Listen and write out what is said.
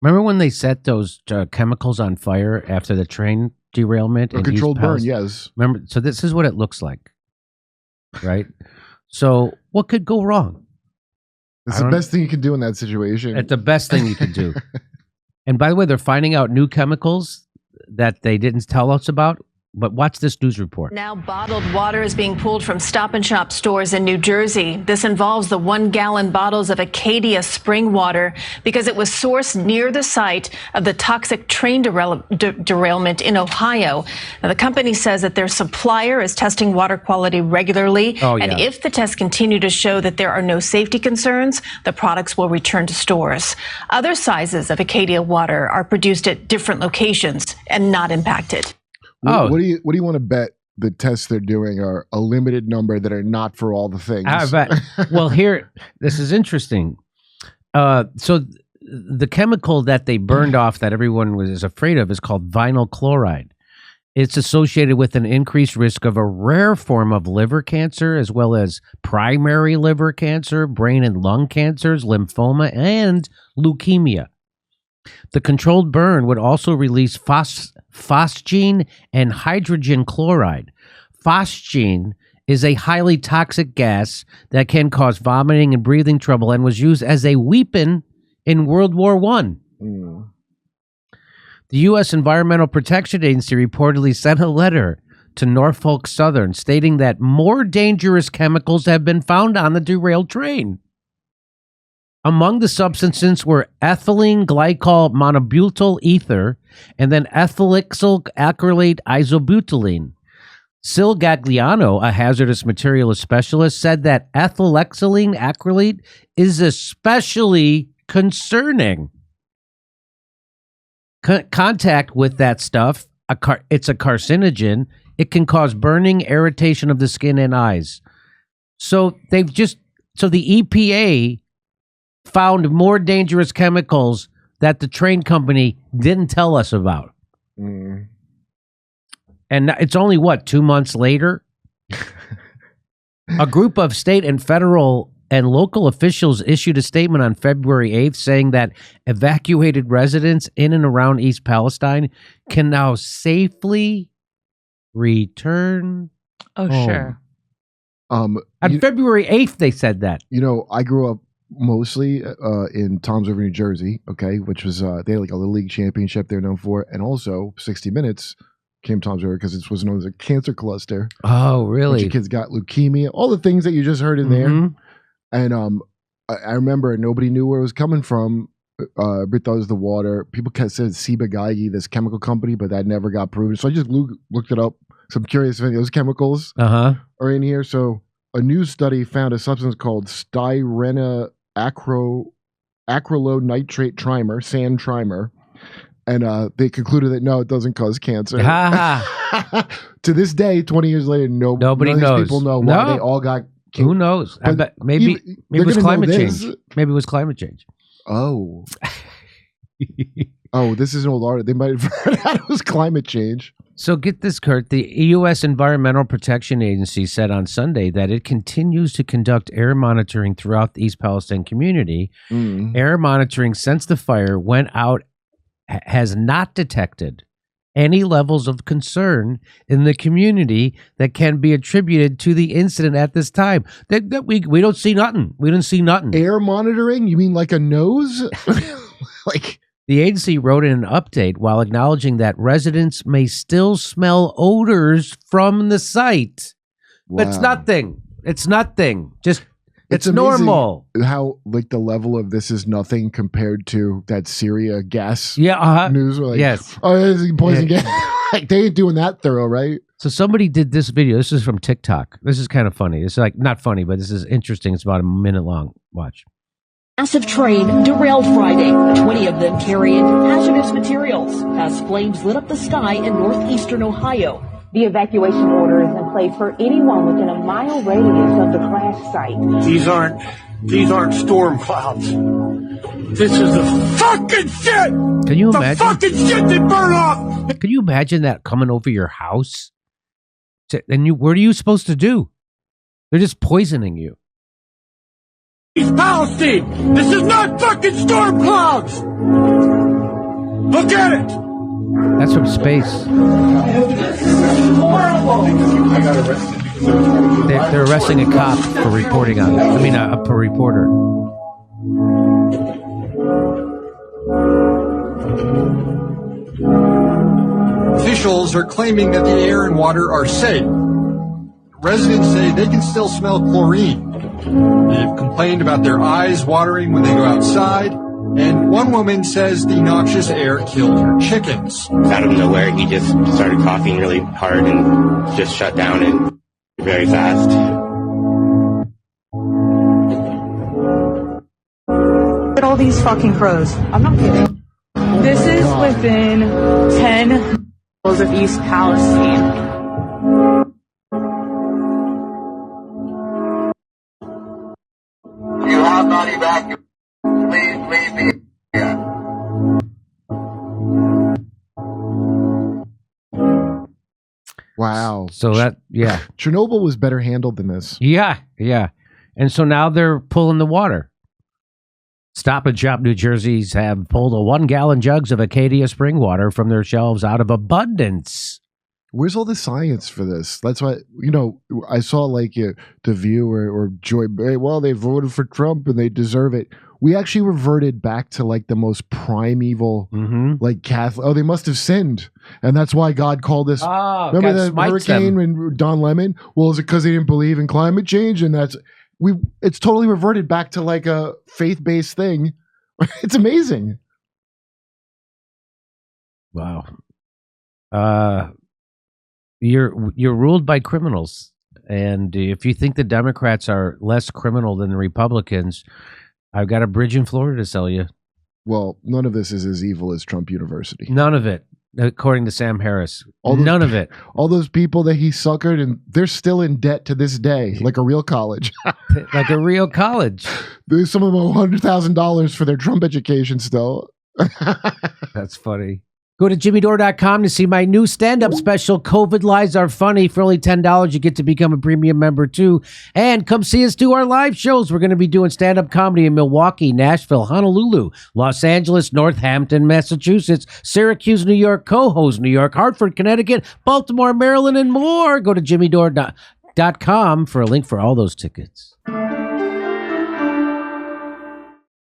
Remember when they set those chemicals on fire after the train derailment? A controlled burn, yes. Remember, so this is what it looks like, right? So what could go wrong? It's the best thing you can do in that situation. It's the best thing you could do. And by the way, they're finding out new chemicals that they didn't tell us about. But watch this news report. Now bottled water is being pulled from Stop and Shop stores in New Jersey. This involves the 1-gallon bottles of Acadia spring water because it was sourced near the site of the toxic train derailment in Ohio. Now, the company says that their supplier is testing water quality regularly. And if the tests continue to show that there are no safety concerns, the products will return to stores. Other sizes of Acadia water are produced at different locations and not impacted. What do you want to bet the tests they're doing are a limited number that are not for all the things? Well, here, this is interesting. So the chemical that they burned off that everyone was afraid of is called vinyl chloride. It's associated with an increased risk of a rare form of liver cancer, as well as primary liver cancer, brain and lung cancers, lymphoma, and leukemia. The controlled burn would also release phosgene and hydrogen chloride. Phosgene is a highly toxic gas that can cause vomiting and breathing trouble and was used as a weapon in World War I. The U.S. Environmental Protection Agency reportedly sent a letter to Norfolk Southern stating that more dangerous chemicals have been found on the derailed train. Among the substances were ethylene glycol monobutyl ether and then ethylyxyl acrylate isobutylene. Sil Gagliano, a hazardous materials specialist, said that ethylyxyl acrylate is especially concerning. Contact with that stuff, it's a carcinogen. It can cause burning, irritation of the skin and eyes. So the EPA found more dangerous chemicals that the train company didn't tell us about. And it's only, 2 months later? A group of state and federal and local officials issued a statement on February 8th saying that evacuated residents in and around East Palestine can now safely return home. Sure. On February 8th, they said that. I grew up mostly in Toms River, New Jersey, which was they had like a Little League championship they're known for, and also 60 Minutes came Toms River because it was known as a cancer cluster. Oh, really? A bunch of kids got leukemia, all the things that you just heard in there. And I remember nobody knew where it was coming from. Everybody thought it was the water. People said Ciba-Geigy, this chemical company, but that never got proven. So I just looked it up. So I'm curious if any of those chemicals are in here. So a new study found a substance called styrene acrylonitrate trimer, sand trimer, and they concluded that no, it doesn't cause cancer. To this day, 20 years later, nobody knows. People know why they all got cancer. Who knows? I bet maybe it was climate change. Maybe it was climate change. Oh. This is an old article. They might have heard that it was climate change. So get this, Kurt. The U.S. Environmental Protection Agency said on Sunday that it continues to conduct air monitoring throughout the East Palestine community. Air monitoring since the fire went out has not detected any levels of concern in the community that can be attributed to the incident at this time. That we don't see nothing. We didn't see nothing. Air monitoring? You mean like a nose? The agency wrote in an update while acknowledging that residents may still smell odors from the site. Wow. It's nothing. It's nothing. Just it's normal. How the level of this is nothing compared to that Syria gas news. Where yes. Oh, this is poison gas. They ain't doing that thorough, right? So somebody did this video. This is from TikTok. This is kind of funny. It's not funny, but this is interesting. It's about a minute long. Watch. Massive train derailed Friday, 20 of them carrying hazardous materials as flames lit up the sky in northeastern Ohio. The evacuation order is in place for anyone within a mile radius of the crash site. These aren't storm clouds. This is the fucking shit! Can you imagine? The fucking shit that burned off! Can you imagine that coming over your house? And what are you supposed to do? They're just poisoning you. East Palestine! This is not fucking storm clouds! Get it! That's from space. They're arresting a cop for reporting on it. I mean, a reporter. Officials are claiming that the air and water are safe. Residents say they can still smell chlorine. They've complained about their eyes watering when they go outside. And one woman says the noxious air killed her chickens. Out of nowhere, he just started coughing really hard and just shut down and very fast. Look at all these fucking crows. I'm not kidding. This is within 10 miles of East Palestine. You have not evacuated. Please leave the area. Wow. So that, yeah. Chernobyl was better handled than this. Yeah. And so now they're pulling the water. Stop and Shop New Jerseys have pulled 1-gallon jugs of Acadia spring water from their shelves out of abundance. Where's all the science for this? That's why, I saw like The View or Joy. Well, they voted for Trump and they deserve it. We actually reverted back to like the most primeval, like Catholic. Oh, they must have sinned, and that's why God called us. Remember the hurricane when Don Lemon? Well, is it because they didn't believe in climate change? And it's totally reverted back to like a faith-based thing. It's amazing. Wow. You're ruled by criminals, and if you think the Democrats are less criminal than the Republicans, I've got a bridge in Florida to sell you. Well, none of this is as evil as Trump University. None of it, according to Sam Harris. None of it. All those people that he suckered, and they're still in debt to this day, like a real college. Like a real college. There's some of them $100,000 for their Trump education still. That's funny. Go to jimmydore.com to see my new stand-up special, COVID Lies Are Funny. For only $10, you get to become a premium member, too. And come see us do our live shows. We're going to be doing stand-up comedy in Milwaukee, Nashville, Honolulu, Los Angeles, Northampton, Massachusetts, Syracuse, New York, Cohoes, New York, Hartford, Connecticut, Baltimore, Maryland, and more. Go to jimmydore.com for a link for all those tickets.